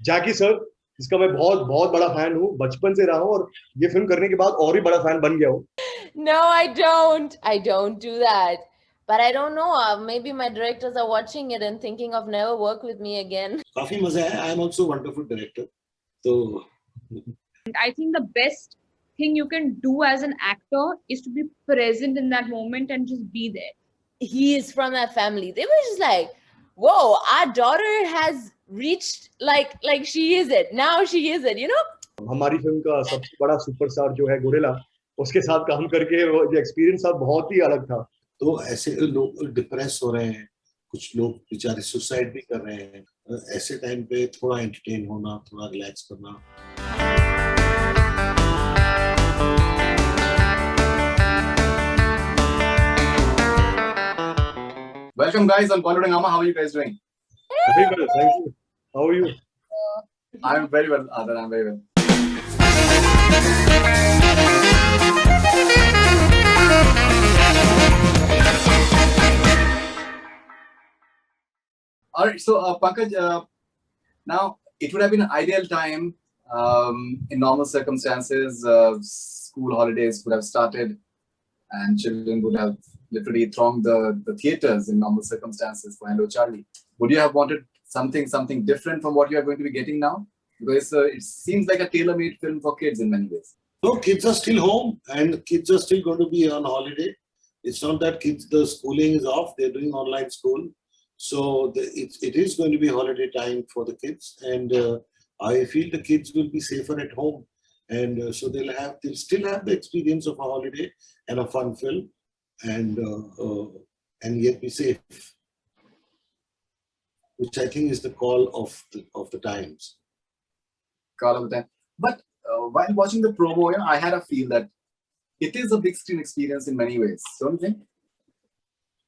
Jackie sir, जिसका मैं बहुत बहुत बड़ा फैन हूँ, बचपन से रहा हूँ और ये फिल्म करने के बाद और भी बड़ा फैन बन गया हूँ। No, I don't. I don't do that. But I don't know. Maybe my directors are watching it and thinking of never work with me again. काफी मजा है. I am also a wonderful director. So I think the best thing you can do as an actor is to be present in that moment and just be there. He is from that family. They were just like, whoa, our daughter has reached like she is it. Now she is it, you know? हमारी film का सबसे बड़ा superstar जो है gorilla, उसके साथ काम करके वो जो एक्सपीरियंस था बहुत ही अलग था. तो ऐसे लोग डिप्रेस हो रहे हैं, कुछ लोग बेचारे सुसाइड भी कर रहे हैं. ऐसे टाइम पे थोड़ा एंटरटेन होना, थोड़ा रिलैक्स करना. Welcome guys on Bollywood Hungama. How are you guys doing? Very well, thank you. How are you? I'm very well, Adar. I'm very well. All right, so Pankaj, now it would have been an ideal time in normal circumstances. School holidays would have started, and children would have literally thronged the theaters in normal circumstances for Hello Charlie. Would you have wanted something different from what you are going to be getting now? Because it seems like a tailor-made film for kids in many ways. No, kids are still home and kids are still going to be on holiday. It's not that the schooling is off, they're doing online school. So it is going to be holiday time for the kids, and I feel the kids will be safer at home, and so they'll still have the experience of a holiday and a fun film, and yet be safe, which I think is the call of the times. Call of the time. But while watching the promo, I had a feel that it is a big screen experience in many ways, don't you think?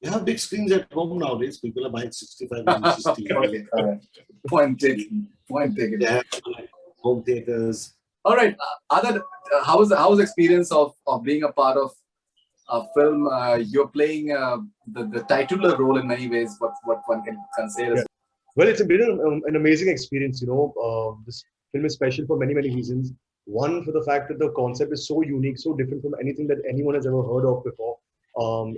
You have big screens at home nowadays. People are buying 65 inches TV. Okay. Point taken. They have home theaters. All right, Adar, how was the experience of being a part of a film? You're playing the titular role in many ways. What one can say. Yeah. Well, it's been an amazing experience. This film is special for many reasons. One, for the fact that the concept is so unique, so different from anything that anyone has ever heard of before.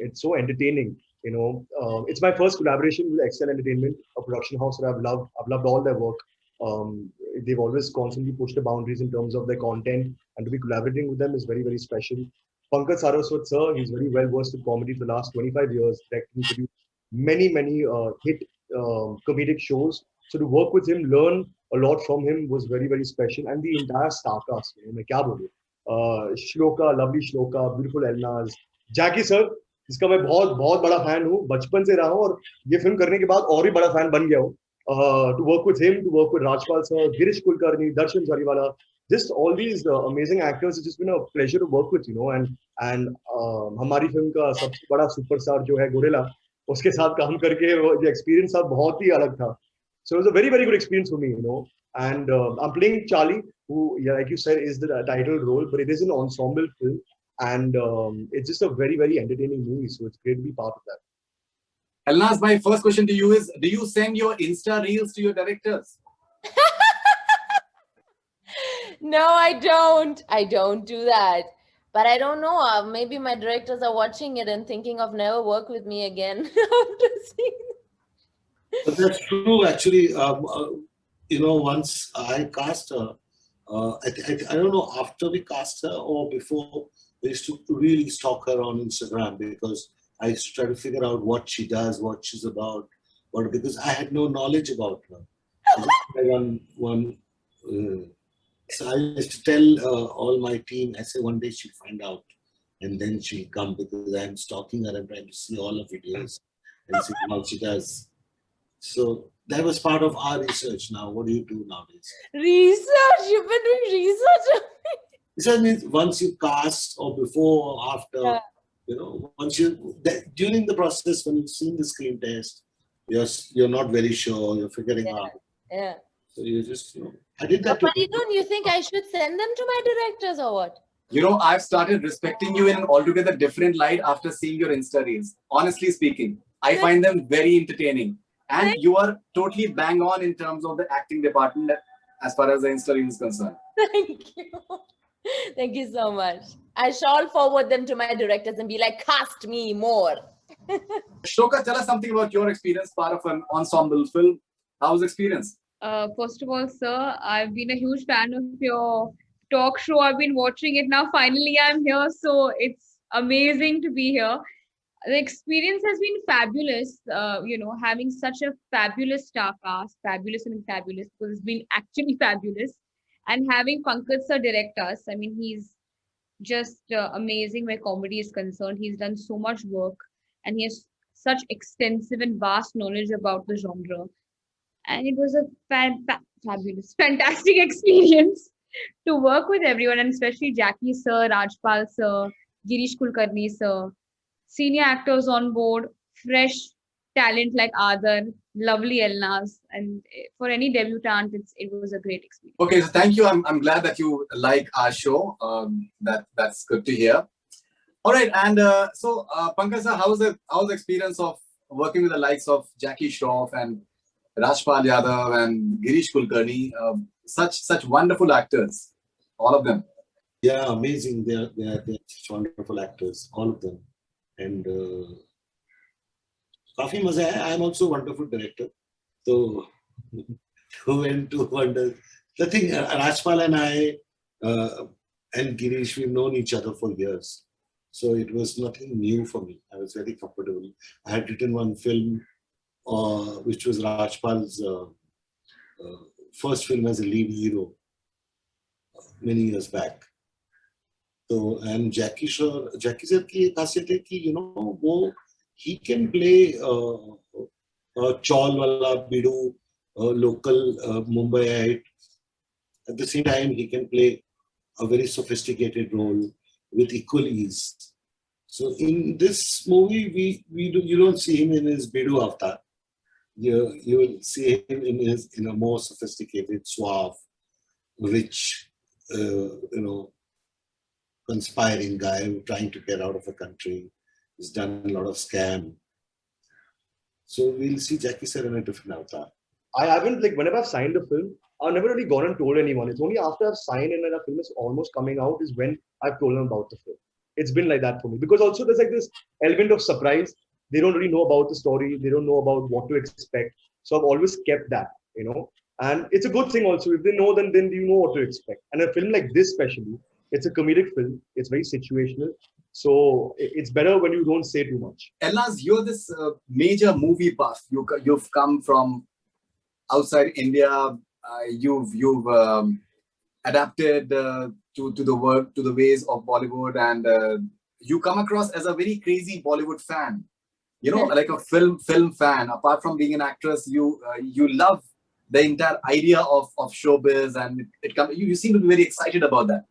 It's so entertaining. It's my first collaboration with Excel Entertainment, a production house that I've loved all their work. They've always constantly pushed the boundaries in terms of their content, and to be collaborating with them is very special. Pankaj Saraswat sir, he's very well versed in comedy for the last 25 years, directing, produced many hit comedic shows. So to work with him, learn a lot from him was very special, and the entire star cast. मैं क्या बोलूं? Shloka, lovely Shloka, beautiful Elnaz, Jackie sir, जिसका मैं बहुत बड़ा fan हूँ, बचपन से रहा हूँ और ये फिल्म करने के बाद और भी बड़ा फैन बन गया हूँ. To work with him, to work with Rajpal sir, Girish Kulkarni, Darshan Jariwala, just all these amazing actors. It's just been a pleasure to work with, and हमारी फिल्म का सबसे बड़ा सुपरस्टार जो है गोरिल्ला, उसके साथ काम करके वो जो एक्सपीरियंस था बहुत ही अलग था. So it was a very good experience for me, and I'm playing Charlie, who, like you said, is the title role, but it is an ensemble film, and it's just a very entertaining movie, so it's great to be part of that. Elnaz, my first question to you is, do you send your Insta reels to your directors? No, I don't. I don't do that. But I don't know. Maybe my directors are watching it and thinking of never work with me again. But that's true, actually. Once I cast her, I don't know, after we cast her or before, we used to really stalk her on Instagram, because I used to try to figure out what she does, what she's about, because I had no knowledge about her. So I used to tell all my team, I say one day she'll find out, and then she'll come, because I'm stalking her and trying to see all her videos and see how she does. So that was part of our research. Now, what do you do nowadays? Research? You've been doing research? Research means once you cast, or before or after, once during the process, when you've seen the screen test, you're not very sure, you're figuring out. Yeah. So you just, I did that. But don't you think I should send them to my directors or what? I've started respecting you in an altogether different light after seeing your Insta reels. Honestly speaking, I find them very entertaining. And you are totally bang on in terms of the acting department. as far as the Insta reel is concerned. Thank you. Thank you so much. I shall forward them to my directors and be like, cast me more. Shloka, tell us something about your experience, part of an ensemble film. How was the experience? First of all, sir, I've been a huge fan of your talk show. I've been watching it now. Finally, I'm here, so it's amazing to be here. The experience has been fabulous. Having such a fabulous star cast, fabulous and fabulous, because it's been actually fabulous, and having Pankaj sir direct us. I mean, he's just amazing where comedy is concerned. He's done so much work, and he has such extensive and vast knowledge about the genre. And it was a fabulous, fantastic experience to work with everyone, and especially Jackie sir, Rajpal sir, Girish Kulkarni sir, senior actors on board, fresh talent like Adar, lovely Elnaz, and for any debutant, it was a great experience. Okay, so thank you. I'm glad that you like our show. That's good to hear. All right, and Pankaj sir, how's the experience of working with the likes of Jackie Shroff and Rajpal Yadav and Girish Kulkarni, such wonderful actors, all of them. Yeah, amazing. They're such wonderful actors, all of them. And काफी मजा है. I'm also a wonderful director. So who went to wonder? The thing, Rajpal and I and Girish, we've known each other for years. So it was nothing new for me. I was very comfortable. I had written one film, which was Rajpal's first film as a lead hero many years back. So, and Jackie sir की एक खासियत है कि he can play chawl wala bidu local Mumbaiite. At the same time, he can play a very sophisticated role with equal ease. So in this movie, you don't see him in his bidu avatar. You will see him in a more sophisticated, suave, rich, conspiring guy trying to get out of the country. He's done a lot of scam. So we'll see Jackie sir in a different avatar. I haven't, whenever I've signed a film, I've never really gone and told anyone. It's only after I've signed and a film is almost coming out is when I've told them about the film. It's been like that for me. Because also there's this element of surprise. They don't really know about the story. They don't know about what to expect. So I've always kept that, And it's a good thing also. If they know, then you know what to expect. And a film like this especially, it's a comedic film. It's very situational. So it's better when you don't say too much. Elnaz, you're this major movie buff. You've come from outside India. You've adapted to the ways of Bollywood, and you come across as a very crazy Bollywood fan. Like a film fan. Apart from being an actress, you love the entire idea of showbiz, and you seem to be very excited about that.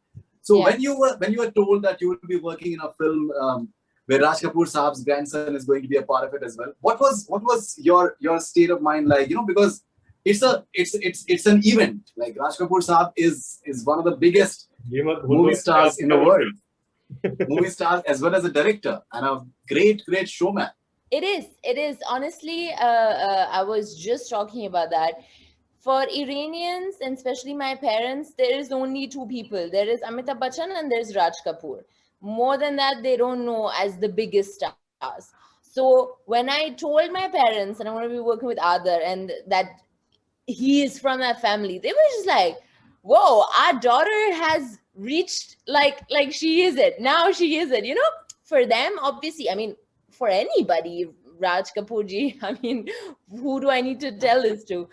So when you were told that you would be working in a film where Raj Kapoor Saab's grandson is going to be a part of it as well, what was your state of mind like? Because it's an event. Like Raj Kapoor Saab is one of the biggest movie stars in the world. Movie stars as well as a director and a great showman. It is. Honestly, I was just talking about that. For Iranians, and especially my parents, there is only two people. There is Amitabh Bachchan and there's Raj Kapoor. More than that, they don't know as the biggest stars. So when I told my parents and I want to be working with Adar and that he is from that family, they were just like, whoa, our daughter has reached like she is it. Now she is it, For them, obviously, I mean, for anybody, Raj Kapoor ji, I mean, who do I need to tell this to?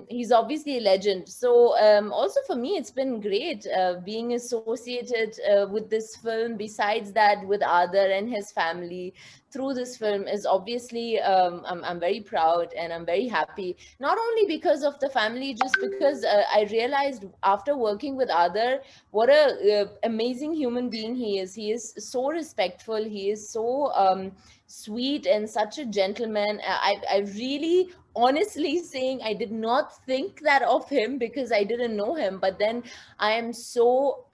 He's obviously a legend. So also for me, it's been great being associated with this film. Besides that, with Adar and his family through this film is obviously, I'm very proud and I'm very happy. Not only because of the family, just because I realized after working with Adar, what a amazing human being he is. He is so respectful. He is so sweet and such a gentleman. I really honestly saying I did not think that of him because I didn't know him, but then I am so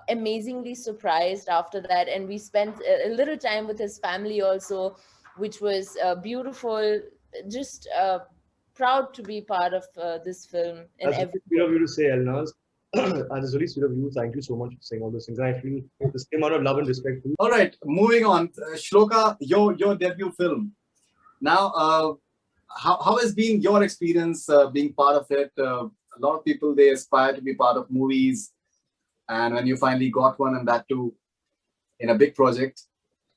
amazingly surprised after that, and we spent a little time with his family also, which was beautiful. Just proud to be part of this film in That's every really sweet of way. you to say, Elnaz. And it's really sweet of you. Thank you so much for saying all those things. I feel the same amount of love and respect for you. All right, moving on. Shloka, your debut film. Now, how has been your experience being part of it? A lot of people, they aspire to be part of movies, and when you finally got one, and that too in a big project,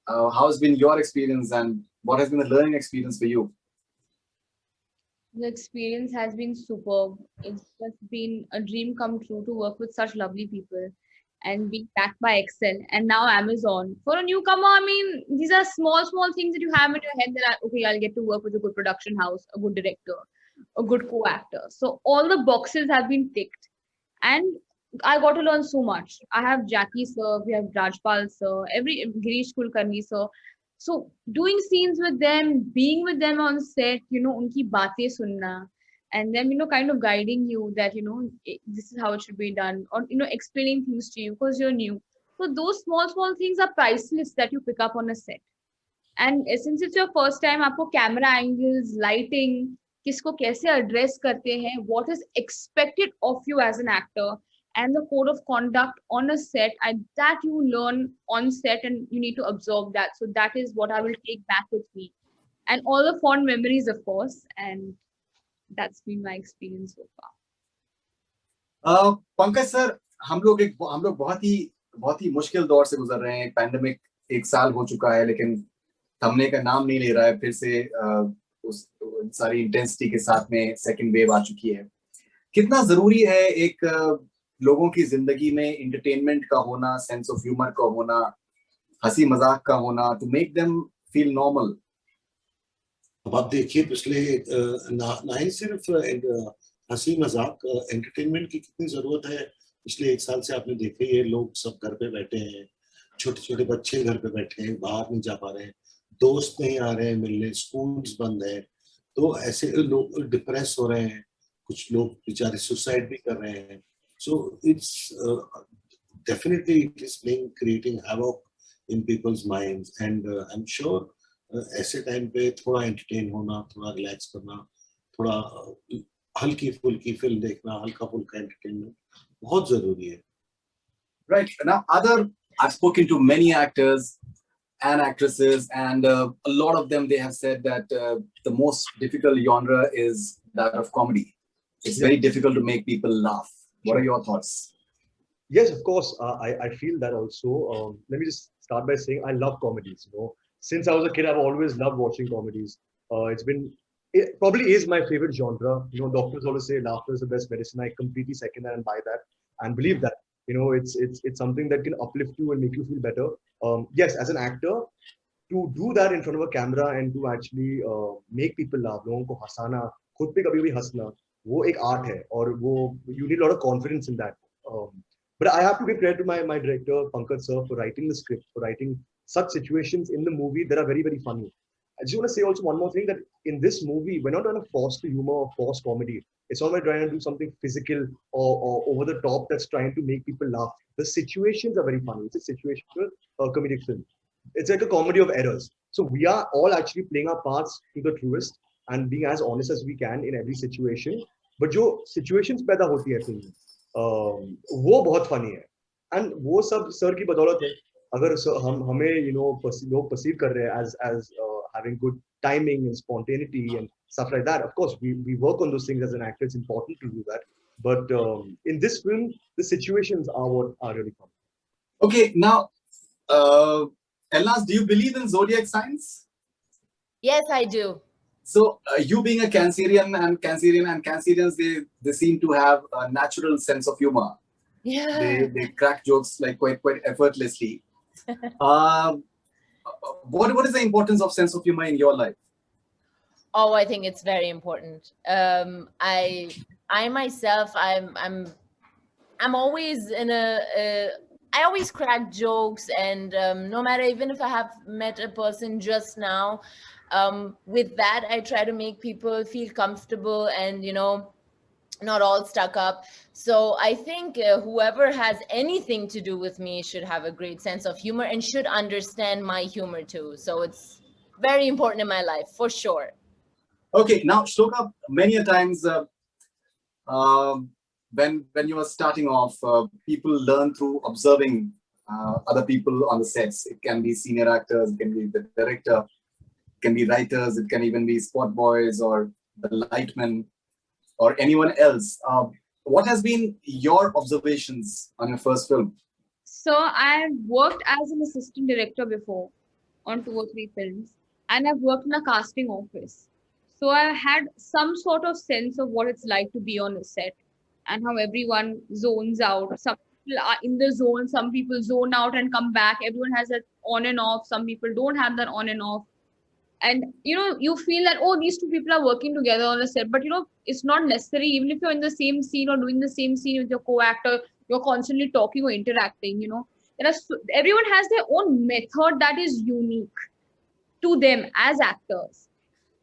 how has been your experience, and what has been the learning experience for you? The experience has been superb. It's just been a dream come true to work with such lovely people and being backed by Excel and now Amazon. For a newcomer, I mean, these are small things that you have in your head that are, okay, I'll get to work with a good production house, a good director, a good co-actor. So all the boxes have been ticked. And I got to learn so much. I have Jackie sir, we have Rajpal sir, every Girish Kulkarni sir. So doing scenes with them, being with them on set, unki baatein sunna, and them, kind of guiding you that, this is how it should be done, or, explaining things to you because you're new. So those small things are priceless that you pick up on a set. And since it's your first time, आपको camera angles, lighting, किसको कैसे address करते हैं, what is expected of you as an actor, and the code of conduct on a set, and that you learn on set and you need to absorb that. So that is what I will take back with me. And all the fond memories, of course. And that's been my experience so far. Pankaj sir, हम लोग बहुत ही मुश्किल दौर से गुजर रहे हैं. Pandemic 1 साल हो चुका है, लेकिन थमने का नाम नहीं ले रहा है. फिर से उस सारी इंटेंसिटी के साथ में सेकंड वेव आ चुकी है. कितना जरूरी है एक लोगों की जिंदगी में एंटरटेनमेंट का होना, सेंस ऑफ ह्यूमर का होना, हंसी मजाक का होना, to make them feel normal? अब आप देखिए पिछले ना ही सिर्फ हंसी मजाक, एंटरटेनमेंट की कितनी जरूरत है. पिछले 1 साल से आपने देखा ही है, लोग सब घर पे बैठे हैं, छोटे छोटे बच्चे घर पे बैठे हैं, बाहर नहीं जा पा रहे हैं, दोस्त नहीं आ रहे हैं मिलने, स्कूल्स बंद है. तो ऐसे लोग डिप्रेस हो रहे हैं, कुछ लोग बेचारे सुसाइड भी कर रहे हैं. So it's definitely it is creating havoc in people's minds, and I'm sure ऐसे टाइम पे थोड़ा एंटरटेन होना, थोड़ा रिलैक्स करना, थोड़ा हल्की फुल्की फिल्म देखना, हल्का फुल्का एंटरटेनमेंट बहुत जरूरी है. Right. Now, I've spoken to many actors and actresses, and a lot of them, they have said that the most difficult genre is that of comedy. It's very difficult to make people laugh. What are your thoughts? Yes, of course. I feel that also. Let me just start by saying I love comedies. Since I was a kid, I've always loved watching comedies. It probably is my favorite genre. Doctors always say laughter is the best medicine. I completely second that and buy that and believe that. It's something that can uplift you and make you feel better. Yes, as an actor, to do that in front of a camera and to actually make people laugh, लोगों को हंसाना, खुद पे कभी भी हंसना, वो एक art है, और वो you need a lot of confidence in that. But I have to give credit to my director Pankaj sir for writing the script, for writing such situations in the movie that are very, very funny. I just want to say also one more thing, that in this movie, we're not trying to force the humor or force comedy. It's not like trying to do something physical or over the top that's trying to make people laugh. The situations are very funny. It's a situational comedic film. It's like a comedy of errors. So we are all actually playing our parts to the truest and being as honest as we can in every situation. But जो situations पैदा होती है film में, वो बहुत funny है. And वो सब सर की बदौलत है. अगर हमें लोग perceive कर रहे हैं as having good timing and spontaneity and stuff like that. Of course, we work on those things as an actor. It's important to do that. But in this film, the situations are what are really fun. Okay, now, Elnaz, do you believe in zodiac signs? Yes, I do. So you being a Cancerians, they seem to have a natural sense of humor. Yeah. They crack jokes like quite effortlessly. What is the importance of sense of humor in your life? Oh, I think it's very important. I myself, I'm always in I always crack jokes, and no matter, even if I have met a person just now, with that, I try to make people feel comfortable and, not all stuck up. So I think whoever has anything to do with me should have a great sense of humor and should understand my humor too. So it's very important in my life, for sure. Okay, now Shloka, many a times when you are starting off, people learn through observing other people on the sets. It can be senior actors, it can be the director, it can be writers, it can even be spot boys or the lightmen or anyone else. What has been your observations on your first film? So I've worked as an assistant director before on 2 or 3 films, and I've worked in a casting office. So I had some sort of sense of what it's like to be on a set and how everyone zones out. Some people are in the zone, some people zone out and come back. Everyone has that on and off. Some people don't have that on and off. And you feel that, oh, these two people are working together on a set, but it's not necessary. Even if you're in the same scene or doing the same scene with your co-actor, you're constantly talking or interacting. Everyone has their own method that is unique to them as actors,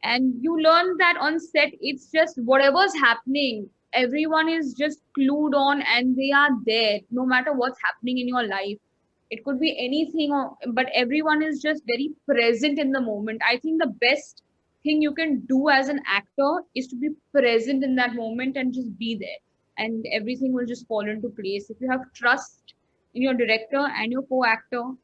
and you learn that on set it's just whatever's happening, everyone is just glued on and they are there no matter what's happening in your life. It could be anything, but everyone is just very present in the moment. I think the best thing you can do as an actor is to be present in that moment and just be there, and everything will just fall into place. If you have trust in your director and your co-actor,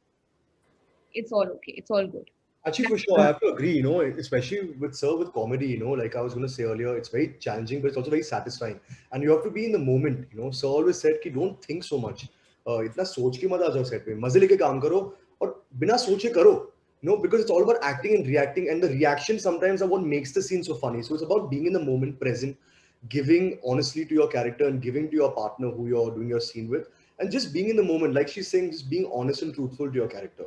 it's all okay, it's all good. Actually, for sure, I have to agree, especially with comedy, like I was going to say earlier, it's very challenging, but it's also very satisfying. And you have to be in the moment, Sir always said, ki don't think so much. इतना सोच के मत आ जाओ set पे, मजे लेके काम करो और बिना सोचे करो, because it's all about acting and reacting, and the reaction sometimes are what makes the scene so funny. So it's about being in the moment, present, giving honestly to your character and giving to your partner who you're doing your scene with, and just being in the moment, like she's saying, just being honest and truthful to your character.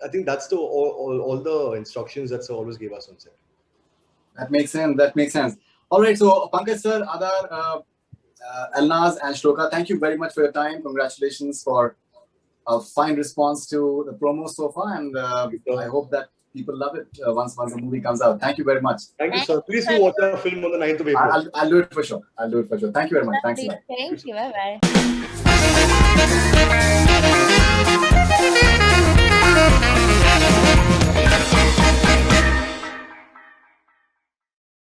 I think that's all the instructions that Sir always gave us on set. That makes sense. That makes sense. All right. So Pankaj sir, Adar, Elnaz and Shloka, thank you very much for your time. Congratulations for a fine response to the promo so far, and I hope that people love it once the movie comes out. Thank you very much. Thank you, sir. Please do watch our film on the 9th of April. I'll do it for sure. I'll do it for sure. Thank you very much. Thanks a lot. Thank you. Bye bye.